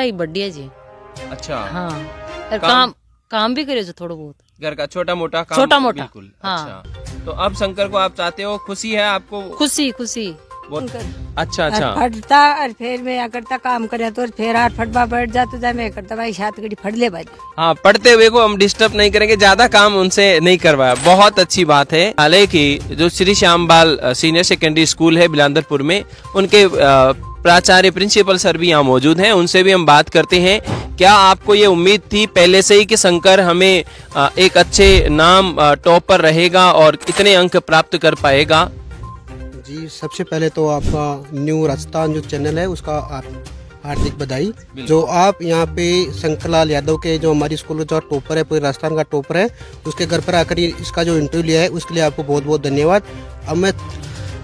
ही बढ़िया जी। अच्छा हाँ, और काम भी करे जो थोड़ा बहुत घर का छोटा मोटा काम, छोटा मोटा। बिल्कुल। हाँ। अच्छा, तो अब शंकर को आप चाहते हो, खुशी है आपको? खुशी खुशी। अच्छा अच्छा। फटता और फिर मैं करता काम करे तो फिर आठ फटवा बैठ जाता जाए मैं करता भाई सात घड़ी फट ले भाई। हाँ, पढ़ते हुए को हम डिस्टर्ब नहीं करेंगे, ज्यादा काम उनसे नहीं करवाया, बहुत अच्छी बात है। हालांकि जो श्री श्याम बाल सीनियर सेकेंडरी स्कूल है बिलांदरपुर में, उनके प्राचार्य प्रिंसिपल सर भी यहाँ मौजूद हैं, उनसे भी हम बात करते हैं। क्या आपको ये उम्मीद थी पहले से ही कि शंकर हमें एक अच्छे नाम टॉपर रहेगा और इतने अंक प्राप्त कर पाएगा? जी, सबसे पहले तो आपका न्यू राजस्थान जो चैनल है उसका आप हार्दिक बधाई। जो आप यहाँ पे शंकर लाल यादव के जो हमारी स्कूल का टॉपर है, पूरे राजस्थान का टॉपर है, उसके घर पर आकर इसका जो इंटरव्यू लिया है उसके लिए आपको बहुत बहुत धन्यवाद। अब मैं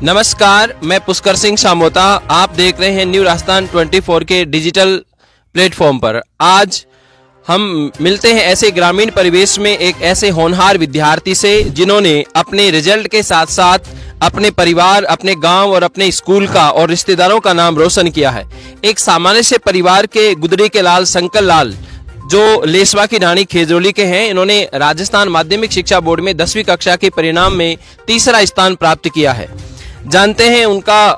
नमस्कार, मैं पुष्कर सिंह सामोता, आप देख रहे हैं न्यू राजस्थान 24 के डिजिटल प्लेटफॉर्म पर। आज हम मिलते हैं ऐसे ग्रामीण परिवेश में एक ऐसे होनहार विद्यार्थी से जिन्होंने अपने रिजल्ट के साथ साथ अपने परिवार, अपने गांव और अपने स्कूल का और रिश्तेदारों का नाम रोशन किया है। एक सामान्य से परिवार के गुदड़ी के लाल शंकर लाल जो लेसवा की रानी खेजरोली के हैं, इन्होंने राजस्थान माध्यमिक शिक्षा बोर्ड में 10वीं कक्षा के परिणाम में तीसरा स्थान प्राप्त किया है। जानते हैं उनका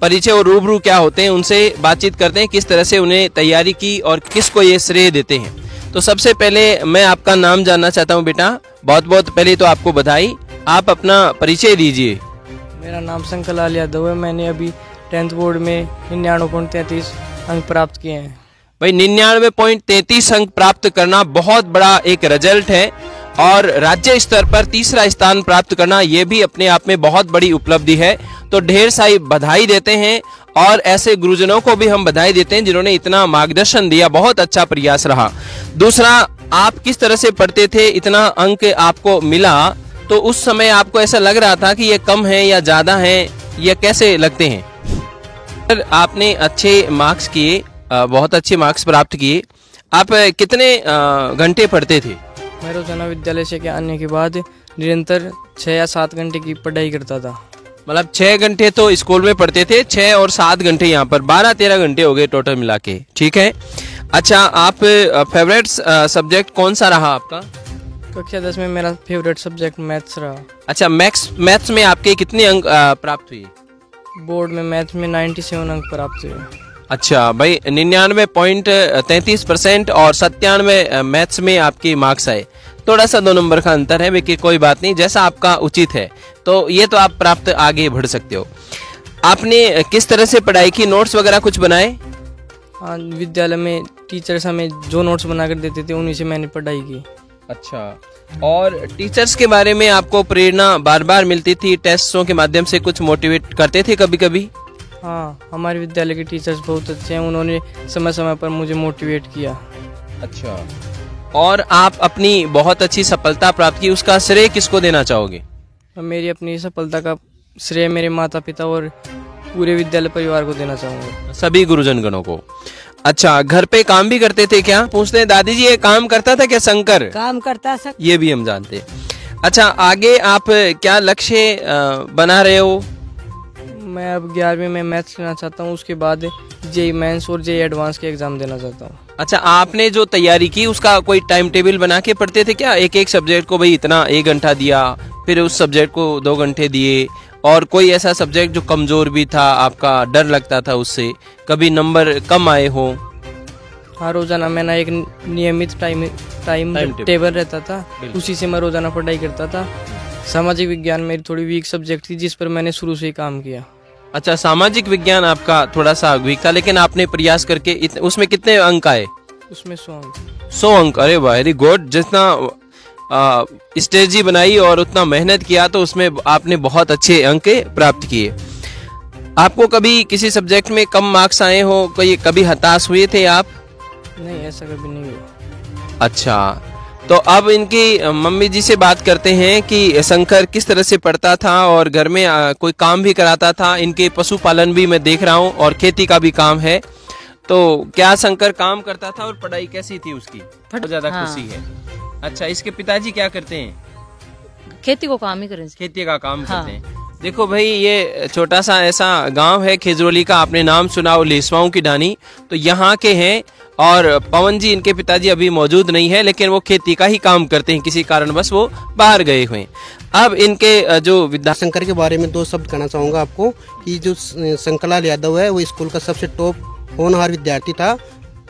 परिचय और रूबरू क्या होते हैं, उनसे बातचीत करते हैं किस तरह से उन्हें तैयारी की और किसको ये श्रेय देते हैं। तो सबसे पहले मैं आपका नाम जानना चाहता हूं बेटा। बहुत बहुत पहले तो आपको बधाई, आप अपना परिचय दीजिए। मेरा नाम शंकर लाल यादव है। मैंने अभी 10th बोर्ड में 99.33 अंक प्राप्त किए हैं। भाई 99.33 अंक प्राप्त करना बहुत बड़ा एक रिजल्ट है और राज्य स्तर पर तीसरा स्थान प्राप्त करना यह भी अपने आप में बहुत बड़ी उपलब्धि है। तो ढेर सारी बधाई देते हैं और ऐसे गुरुजनों को भी हम बधाई देते हैं जिन्होंने इतना मार्गदर्शन दिया, बहुत अच्छा प्रयास रहा। दूसरा, आप किस तरह से पढ़ते थे, इतना अंक आपको मिला, तो उस समय आपको ऐसा लग रहा था कि ये कम है या ज्यादा है, या कैसे लगते हैं? आपने अच्छे मार्क्स किए, बहुत अच्छे मार्क्स प्राप्त किए। आप कितने घंटे पढ़ते थे? मैं रोजाना विद्यालय से आने के बाद निरंतर 6 या 7 घंटे की पढ़ाई करता था। मतलब 6 घंटे तो स्कूल में पढ़ते थे, 6 और 7 घंटे यहाँ पर, 12-13 घंटे हो गए टोटल मिला के। ठीक है। अच्छा, आप फेवरेट सब्जेक्ट कौन सा रहा आपका? कक्षा 10 में मेरा फेवरेट सब्जेक्ट मैथ्स रहा। अच्छा, मैथ्स में आपके कितने अंक प्राप्त हुए? बोर्ड में मैथ्स में 97 अंक प्राप्त हुए। अच्छा भाई, 99.33% और 97 मैथ्स में आपके मार्क्स आए। थोड़ा सा 2 नंबर का अंतर है, लेकिन कोई बात नहीं, जैसा आपका उचित है तो ये तो आप प्राप्त आगे बढ़ सकते हो। आपने किस तरह से पढ़ाई की, नोट्स वगैरह कुछ बनाए? हाँ, विद्यालय में टीचर्स हमें जो नोट्स बनाकर देते थे उन्हीं से मैंने पढ़ाई की। अच्छा, और टीचर्स के बारे में आपको प्रेरणा बार बार मिलती थी, टेस्टों के माध्यम से कुछ मोटिवेट करते थे कभी कभी? हाँ, हमारे विद्यालय के टीचर्स बहुत अच्छे हैं, उन्होंने समय समय पर मुझे मोटिवेट किया। अच्छा, और आप अपनी बहुत अच्छी सफलता प्राप्त की, उसका श्रेय किसको देना चाहोगे? मेरी अपनी सफलता का श्रेय मेरे माता पिता और पूरे विद्यालय परिवार को देना चाहूँगा, सभी गुरुजन गणों को। अच्छा, घर पे काम भी करते थे क्या? पूछते हैं दादी जी, ये काम करता था क्या शंकर? काम करता सर, ये भी हम जानते हैं। अच्छा, आगे आप क्या लक्ष्य बना रहे हो? मैं अब 11वीं में मैथ्स लेना चाहता हूँ, उसके बाद जेईई मेंस और जेईई एडवांस के एग्जाम देना चाहता हूँ। अच्छा, आपने जो तैयारी की उसका कोई टाइम टेबल बना के पढ़ते थे क्या? एक एक सब्जेक्ट को भाई इतना 1 घंटा दिया, फिर उस सब्जेक्ट को 2 घंटे दिए, और कोई ऐसा सब्जेक्ट जो कमजोर भी था, आपका डर लगता था उससे, कभी नंबर कम आए हो? हाँ, रोजाना मैंने एक नियमित टाइम टेबल रहता था, उसी से मैं रोजाना पढ़ाई करता था। सामाजिक विज्ञान मेरी थोड़ी वीक सब्जेक्ट थी, जिस पर मैंने शुरू से ही काम किया। अच्छा, सामाजिक विज्ञान आपका थोड़ा सा वीक था, लेकिन आपने प्रयास करके उसमें कितने अंक आए? उसमें 100 अंक। 100 अंक, अरे वेरी गुड। जितना स्ट्रेटजी बनाई और उतना मेहनत किया तो उसमें आपने बहुत अच्छे अंक प्राप्त किए। आपको कभी किसी सब्जेक्ट में कम मार्क्स आए हो, कभी हताश हुए थे आप? नहीं, ऐसा कभी नहीं हुआ। अच्छा, तो अब इनकी मम्मी जी से बात करते हैं कि शंकर किस तरह से पढ़ता था और घर में कोई काम भी कराता था। इनके पशुपालन भी मैं देख रहा हूँ और खेती का भी काम है। तो क्या शंकर काम करता था और पढ़ाई कैसी थी उसकी? बहुत ज्यादा खुशी है। अच्छा, इसके पिताजी क्या करते हैं? खेती को काम ही करें, खेती का काम करते हैं। देखो भाई, ये छोटा सा ऐसा गांव है खेजरोली का, आपने नाम सुना हो, लेसवाओं की डानी। तो यहाँ के हैं और पवन जी इनके पिताजी अभी मौजूद नहीं है, लेकिन वो खेती का ही काम करते हैं, किसी कारणवश वो बाहर गए हुए हैं। अब इनके जो विद्याशंकर के बारे में 2 शब्द कहना चाहूँगा आपको कि जो शंकरलाल यादव है वो स्कूल का सबसे टॉप होनहार विद्यार्थी था।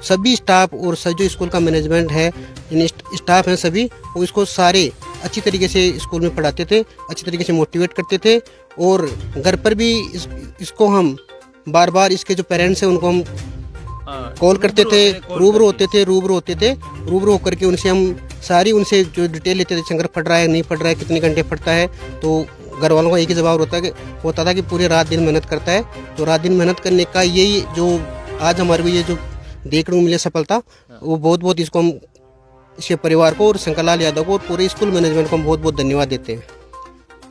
सभी स्टाफ और जो स्कूल का मैनेजमेंट है, स्टाफ हैं सभी, वो इसको सारे अच्छी तरीके से स्कूल में पढ़ाते थे, अच्छी तरीके से मोटिवेट करते थे। और घर पर भी इसको हम बार बार इसके जो पेरेंट्स हैं उनको हम कॉल करते थे, रूबरू होते थे, रूबरू होकर के उनसे जो डिटेल लेते थे, शंकर पढ़ रहा है नहीं पढ़ रहा है, कितने घंटे पढ़ता है। तो घर वालों का एक ही जवाब होता था कि पूरे रात दिन मेहनत करता है। तो रात दिन मेहनत करने का यही जो आज हमारे को ये जो देखने को मिले सफलता, वो बहुत इसको हम इसके परिवार को और शंकरलाल यादव को और पूरे स्कूल मैनेजमेंट को हम बहुत धन्यवाद देते हैं।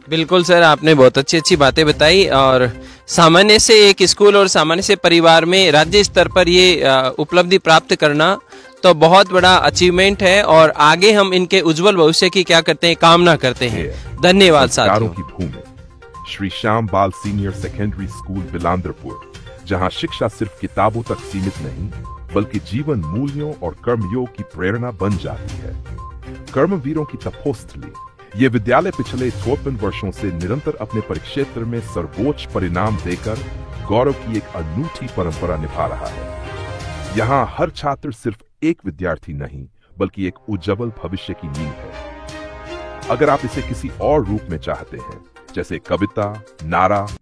बिल्कुल सर, आपने बहुत अच्छी बातें बताई। और सामान्य से एक स्कूल और सामान्य से परिवार में राज्य स्तर पर ये उपलब्धि प्राप्त करना तो बहुत बड़ा अचीवमेंट है, और आगे हम इनके उज्जवल भविष्य की क्या करते हैं, कामना करते हैं। धन्यवाद साथियों। की भूमि श्री श्याम बाल सीनियर सेकेंडरी स्कूल बिलांदरपुर, जहां शिक्षा सिर्फ किताबों तक सीमित नहीं बल्कि जीवन मूल्यों और कर्मयोग की प्रेरणा बन जाती है। कर्मवीरों की तपोस्थली, ये विद्यालय पिछले 54 वर्षों से निरंतर अपने परिक्षेत्र में सर्वोच्च परिणाम देकर गौरव की एक अनूठी परंपरा निभा रहा है। यहाँ हर छात्र सिर्फ एक विद्यार्थी नहीं बल्कि एक उज्जवल भविष्य की नींव है। अगर आप इसे किसी और रूप में चाहते हैं, जैसे कविता, नारा